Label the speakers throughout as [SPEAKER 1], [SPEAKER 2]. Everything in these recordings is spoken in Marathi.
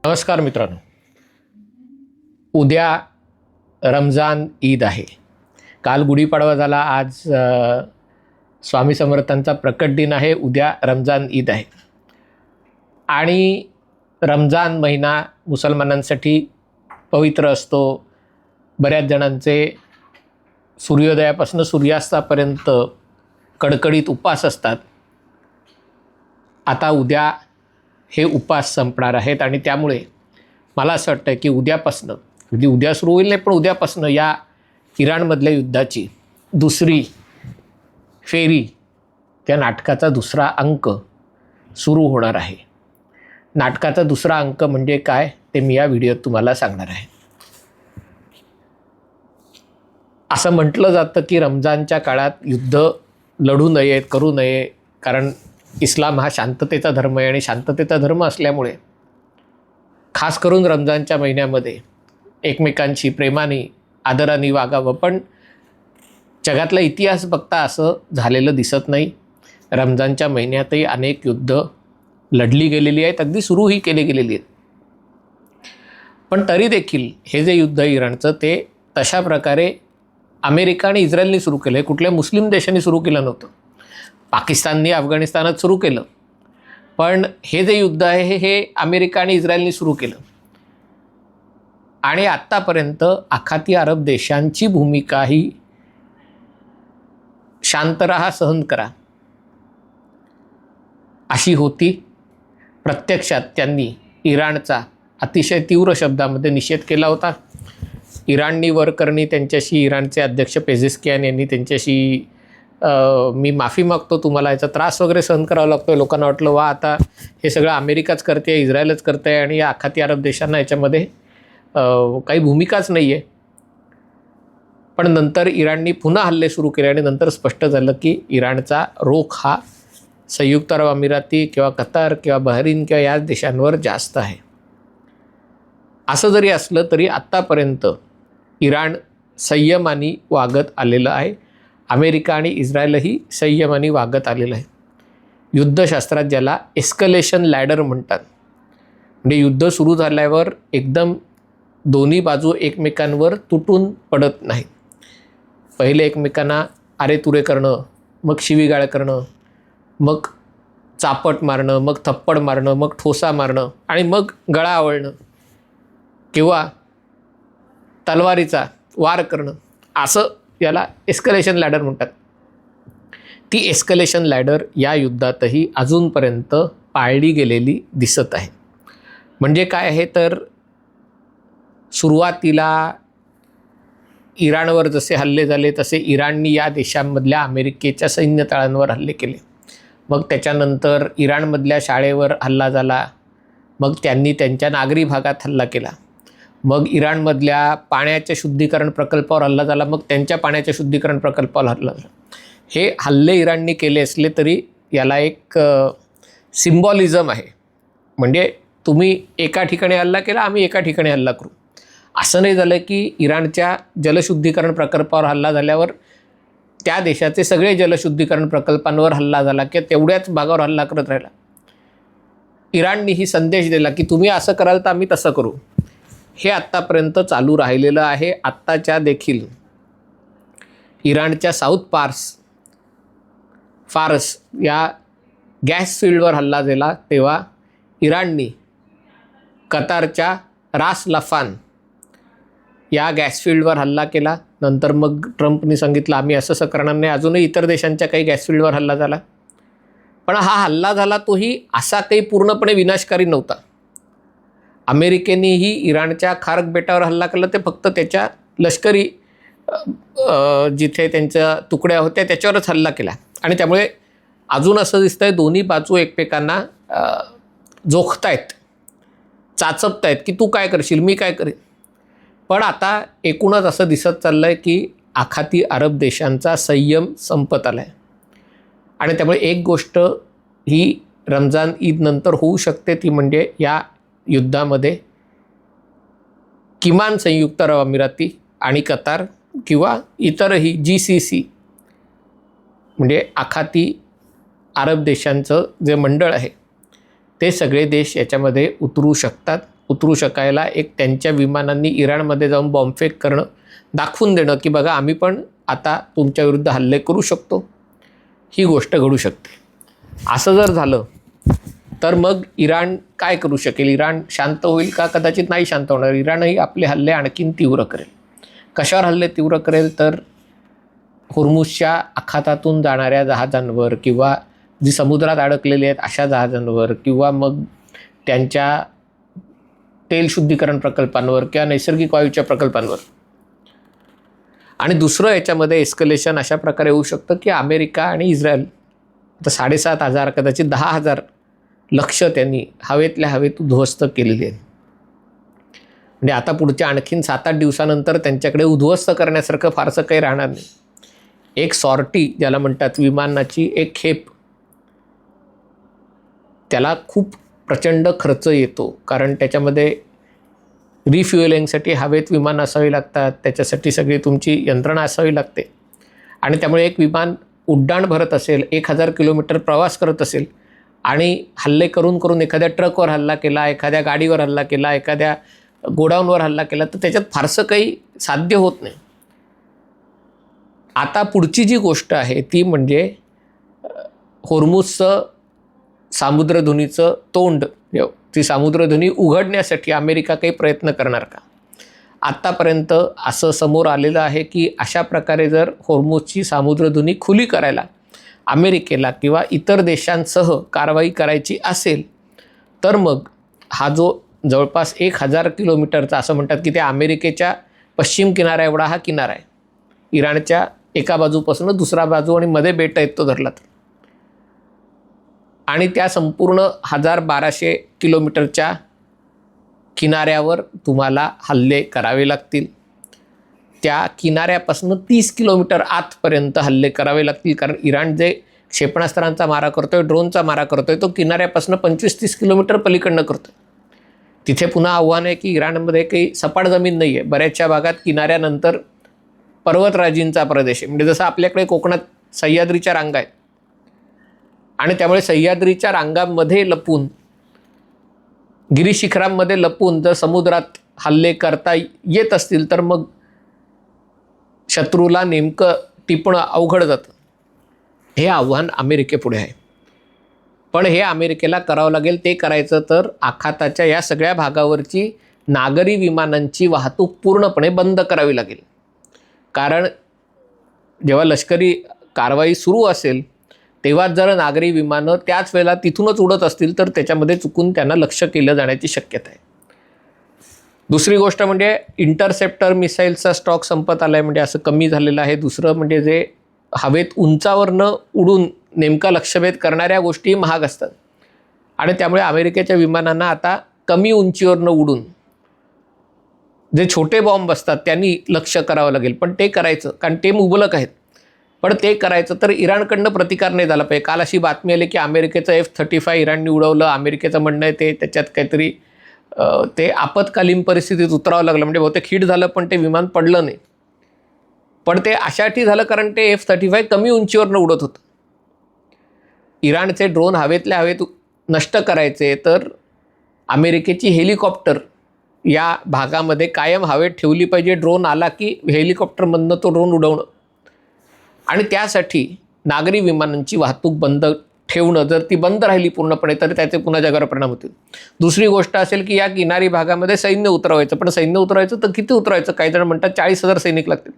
[SPEAKER 1] नमस्कार मित्रांनो, उद्या रमजान ईद आहे. काल गुढीपाडवा झाला, आज स्वामी समर्थांचा प्रकट दिन आहे. उद्या रमजान ईद आहे आणि रमजान महिना मुसलमानांसाठी पवित्र असतो. बऱ्याच जणांचे सूर्योदयापासून सूर्यास्तापर्यंत कडकडीत उपवास असतात. आता उद्या हे उपवास संपणार आहेत आणि त्यामुळे मला असं वाटतं की उद्यापासनं, म्हणजे उद्या सुरू होईल नाही पण उद्यापासनं या इराणमधल्या युद्धाची दुसरी फेरी, त्या नाटकाचा दुसरा अंक सुरू होणार आहे. नाटकाचा दुसरा अंक म्हणजे काय ते मी या व्हिडिओत तुम्हाला सांगणार आहे. असं म्हटलं जातं की रमजानच्या काळात युद्ध लढू नये, करू नये, कारण इस्लाम हा शांततेचा धर्म आहे आणि शांततेचा धर्म असल्यामुळे खास करून रमजानच्या महिन्यामध्ये एकमेकांशी प्रेमाने, आदराने वागावं. पण जगातला इतिहास बघता असं झालेलं दिसत नाही. रमजानच्या महिन्यातही अनेक युद्ध लढली गेलेली आहेत, अगदी सुरूही केली गेलेली आहेत. पण तरी देखील हे जे युद्ध इराणचं, ते तशा प्रकारे अमेरिका आणि इस्रायलने सुरू केलं आहे. कुठल्या मुस्लिम देशांनी सुरू केलं नव्हतं. पाकिस्तानने अफगाणिस्तानात सुरू केलं, पण हे जे युद्ध आहे हे अमेरिका आणि इस्रायलने सुरू केलं. आणि आत्तापर्यंत आखाती अरब देशांची भूमिका ही शांत रहा, सहन करा अशी होती. प्रत्यक्षात त्यांनी इराणचा अतिशय तीव्र शब्दामध्ये निषेध केला होता. इराणनी वरकरणी त्यांच्याशी, इराणचे अध्यक्ष पेझेस्कियान यांनी त्यांच्याशी मी माफी मागतो, तुम्हाला याचा त्रास वगैरे सहन करावा लागतो. लोकांना वाटलं वा आता हे सगळं अमेरिकाच करते, इस्रायलच करते आणि या आखाती अरब देशांना याच्यामध्ये काही भूमिकाच नाही आहे. पण नंतर इराणनी पुन्हा हल्ले सुरू केले आणि नंतर स्पष्ट झालं की इराणचा रोख हा संयुक्त अरब अमिराती किंवा कतार किंवा बहरीन किंवा याच देशांवर जास्त आहे. असं जरी असलं तरी आत्तापर्यंत इराण संयमाने वागत आलेलं आहे. अमेरिका आणि इस्रायलही संयमाने वागत आलेलं आहे. युद्धशास्त्रात ज्याला एस्कलेशन लॅडर म्हणतात, म्हणजे युद्ध सुरू झाल्यावर एकदम दोन्ही बाजू एकमेकांवर तुटून पडत नाहीत. पहिले एकमेकांना अरेतुरे करणं, मग शिवीगाळ करणं, मग चापट मारणं, मग थप्पड मारणं, मग ठोसा मारणं आणि मग गळा आवळणं किंवा तलवारीचा वार करणं, असं याला एस्कलेशन लॅडर म्हणतात. ती एस्कलेशन लॅडर या युद्धातही अजूनपर्यंत पाळली गेलेली दिसत आहे. म्हणजे काय आहे तर, सुरुवातीला इराणवर जसे हल्ले झाले तसे इराणनी या देशांमधल्या अमेरिकेच्या सैन्य तळांवर हल्ले केले. मग त्याच्यानंतर इराणमधल्या शाळेवर हल्ला झाला, मग त्यांनी त्यांच्या नागरी भागात हल्ला केला. मग इराणमधल्या पाण्याच्या शुद्धीकरण प्रकल्पावर हल्ला झाला, मग त्यांच्या पाण्याच्या शुद्धीकरण प्रकल्पावर हल्ला झाला. हे हल्ले इराणनी केले असले तरी याला एक सिम्बॉलिझम आहे. म्हणजे तुम्ही एका ठिकाणी हल्ला केला, आम्ही एका ठिकाणी हल्ला करू. असं नाही झालं की इराणच्या जलशुद्धीकरण प्रकल्पावर हल्ला झाल्यावर त्या देशाचे सगळे जलशुद्धीकरण प्रकल्पांवर हल्ला झाला किंवा तेवढ्याच भागावर हल्ला करत राहिला. इराणनीही संदेश दिला की तुम्ही असं कराल तर आम्ही तसं करू. हे आत्तापर्यंत चालू राहिलेलं आहे. आत्ताच्या देखील इराणच्या साऊथ फारस या गॅस फील्डवर हल्ला झाला तेव्हा इराणनी कतारच्या रास लफान या गॅस फील्डवर हल्ला केला. नंतर मग ट्रम्पनी सांगितलं आम्ही असं करणार नाही. अजूनही इतर देशांच्या काही गॅस फील्डवर हल्ला झाला. पण हा हल्ला झाला तोही असा काही पूर्णपणे विनाशकारी नव्हता. अमेरिकेनेही इराणच्या खार्क बेटावर हल्ला केला, ते फक्त त्याच्या लष्करी जिथे त्यांच्या तुकड्या होत्या त्याच्यावरच हल्ला केला. आणि त्यामुळे अजून असं दिसतं आहे दोन्ही बाजू एकमेकांना जोखतायत, चाचपतायत की तू काय करशील, मी काय करेन. पण आता एकूणच असं दिसत चाललं आहे की आखाती अरब देशांचा संयम संपत आला आहे. आणि त्यामुळे एक गोष्ट ही रमजान ईद नंतर होऊ शकते, ती म्हणजे या युद्धामध्ये किमान संयुक्त अरब अमिराती आणि कतार किंवा इतरही GCC म्हणजे आखाती अरब देशांचं जे मंडळ आहे ते सगळे देश याच्यामध्ये उतरू शकतात. उतरू शकायला एक त्यांच्या विमानांनी इराणमध्ये जाऊन बॉम्बफेक करणं, दाखवून देणं की बघा आम्ही पण आता तुमच्याविरुद्ध हल्ले करू शकतो, ही गोष्ट घडू शकते. असं जर झालं तर मग इराण काय करू शकेल? इराण शांत होईल का? कदाचित नाही शांत होणार. इराणही आपले हल्ले आणखीन तीव्र करेल. कशावर हल्ले तीव्र करेल? तर होर्मुझच्या आखातातून जाणाऱ्या जहाजांवर किंवा जी समुद्रात अडकलेली आहेत अशा जहाजांवर किंवा मग त्यांच्या तेल शुद्धीकरण प्रकल्पांवर किंवा नैसर्गिक वायूच्या प्रकल्पांवर. आणि दुसरं याच्यामध्ये एस्कलेशन अशा प्रकारे होऊ शकतं की अमेरिका आणि इस्रायल आता 7,500 कदाचित 10,000 लक्ष त्यांनी हवेतल्या हवेत उद्ध्वस्त केलेली आहेत. म्हणजे आता पुढच्या आणखीन 7-8 दिवसानंतर त्यांच्याकडे उद्ध्वस्त करण्यासारखं फारसं काही राहणार नाही. एक सॉर्टी ज्याला म्हणतात, विमानाची एक खेप, त्याला खूप प्रचंड खर्च येतो. कारण त्याच्यामध्ये रिफ्युएलिंगसाठी हवेत विमान असावी लागतात, त्याच्यासाठी सगळी तुमची यंत्रणा असावी लागते. आणि त्यामुळे एक विमान उड्डाण भरत असेल, 1000 किलोमीटर प्रवास करत असेल आणि हल्ले करून करून एखाद्या ट्रकवर हल्ला केला, एखाद्या गाडीवर हल्ला केला, एखाद्या गोडाऊनवर हल्ला केला, तर त्याच्यात फारसं काही साध्य होत नाही. आता पुढची जी गोष्ट आहे ती म्हणजे होर्मुझचं सामुद्रधुनीचं तोंड, ती सामुद्रधुनी उघडण्यासाठी अमेरिका काही प्रयत्न करणार का? आत्तापर्यंत असं समोर आलेलं आहे की अशा प्रकारे जर होर्मुझची सामुद्रधुनी खुली करायला अमेरिकेला किंवा इतर देशांसह कारवाई करायची असेल तर मग हा जो जवळपास 1000 किलोमीटरचा, असं म्हणतात की त्या अमेरिकेच्या पश्चिम किनारा एवढा हा किनारा आहे, इराणच्या एका बाजूपासून दुसरा बाजू आणि मध्ये बेट आहेत तो धरला तर, आणि त्या संपूर्ण 1200 किलोमीटरच्या किनाऱ्यावर तुम्हाला हल्ले करावे लागतील. त्या किनाऱ्यापासून 30 किलोमीटर आतपर्यंत हल्ले करावे लागतील. कारण इराण जे क्षेपणास्त्रांचा मारा करतोय, ड्रोनचा मारा करतोय, तो किनाऱ्यापासून 25-30 किलोमीटर पलीकडनं करतोय. तिथे पुन्हा आव्हान आहे की इराणमध्ये काही सपाट जमीन नाही आहे. बऱ्याचशा भागात किनाऱ्यानंतर पर्वतराजींचा प्रदेश आहे. म्हणजे जसं आपल्याकडे कोकणात सह्याद्रीच्या रांगा आहेत आणि त्यामुळे सह्याद्रीच्या रांगांमध्ये लपून, गिरीशिखरांमध्ये लपून जर समुद्रात हल्ले करता येत असतील तर मग शत्रूला नेमकं टिपणं अवघड जातं. हे आव्हान अमेरिकेपुढे आहे. पण हे अमेरिकेला करावं लागेल. ते करायचं तर आखाताच्या या सगळ्या भागावरची नागरी विमानांची वाहतूक पूर्णपणे बंद करावी लागेल. कारण जेव्हा लष्करी कारवाई सुरू असेल तेव्हा जर नागरी विमानं त्याच वेळेला तिथूनच उडत असतील तर त्याच्यामध्ये चुकून त्यांना लक्ष्य केलं जाण्याची शक्यता आहे. दुसरी गोष्ट म्हणजे इंटरसेप्टर मिसाईलचा स्टॉक संपत आला आहे, म्हणजे असं कमी झालेलं आहे. दुसरं म्हणजे जे हवेत उंचावरनं उडून नेमका लक्ष्यभेद करणाऱ्या गोष्टी महाग असतात आणि त्यामुळे अमेरिकेच्या विमानांना आता कमी उंचीवरनं उडून जे छोटे बॉम्ब असतात त्यांनी लक्ष करावं लागेल. पण ते करायचं, कारण ते मुबलक आहेत, पण ते करायचं तर इराणकडनं प्रतिकार नाही झाला पाहिजे. काल अशी बातमी आली की अमेरिकेचं F-35 इराणने उडवलं. अमेरिकेचं म्हणणं आहे ते त्याच्यात काहीतरी ते आपत्कालीन परिस्थितीत उतरावं लागलं, म्हणजे बहुतेक हिट झालं पण ते विमान पडलं नाही. पण ते अशासाठी झालं कारण ते F-35 कमी उंचीवरनं उडत होतं. इराणचे ड्रोन हवेतल्या हवेत नष्ट करायचे तर अमेरिकेची हेलिकॉप्टर या भागामध्ये कायम हवेत ठेवली पाहिजे. ड्रोन आला की हेलिकॉप्टरमधनं तो ड्रोन उडवणं, आणि त्यासाठी नागरी विमानांची वाहतूक बंद ठेवणं. जर ती बंद राहिली पूर्णपणे तर त्याचे पुन्हा जगावर परिणाम होतील. दुसरी गोष्ट असेल की या किनारी भागामध्ये सैन्य उतरवायचं. पण सैन्य उतरवायचं तर किती उतरवायचं? काही जण म्हणतात 40,000 सैनिक लागतील,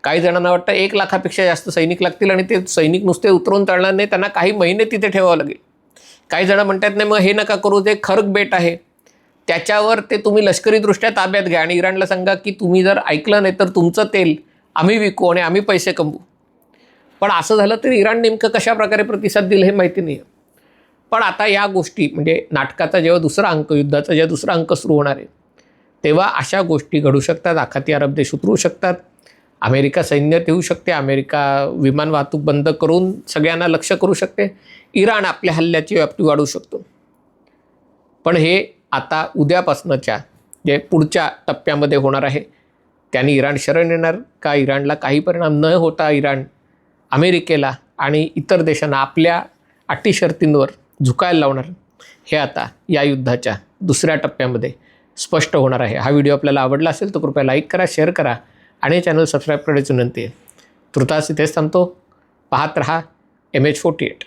[SPEAKER 1] काही जणांना वाटतं 1 लाखापेक्षा जास्त सैनिक लागतील आणि ते सैनिक नुसते उतरवून चालणार नाही, त्यांना काही महिने तिथे ठेवावं लागेल. काही जण म्हणतात नाही मग हे नका करू, जे खर्क बेट आहे त्याच्यावर ते तुम्ही लष्करीदृष्ट्या ताब्यात घ्या आणि इराणला सांगा की तुम्ही जर ऐकलं नाही तर तुमचं तेल आम्ही विकू आणि आम्ही पैसे कमवू. पण असं झालं तर इराण नेमकं कशा प्रकारे प्रतिसाद दिला हे माहिती नाही. पण आता या गोष्टी म्हणजे नाटकाचा जेव्हा दुसरा अंक, युद्धाचा जेव्हा दुसरा अंक सुरू होणार आहे तेव्हा अशा गोष्टी घडू शकतात. आखाती अरब देश उतरू शकतात, अमेरिका सैन्य ठेवू शकते, अमेरिका विमान वाहतूक बंद करून सगळ्यांना लक्ष करू शकते, इराण आपल्या हल्ल्याची व्याप्ती वाढवू शकतो. पण हे आता उद्यापासूनच्या जे पुढच्या टप्प्यामध्ये होणार आहे त्यांनी इराण शरण येणार का? इराणला काही परिणाम न होता इराण अमेरिकेला आणि इतर देशांना आपल्या अटी शर्तींवर झुकायला लावणार, हे आता या युद्धाच्या दुसऱ्या टप्प्यामध्ये स्पष्ट होणार आहे. हा व्हिडिओ आपल्याला आवडला असेल तर कृपया लाईक करा, शेअर करा आणि चॅनल सबस्क्राईब करायची विनंती आहे. तुर्तास इथेच थांबतो. पाहत रहा MH48.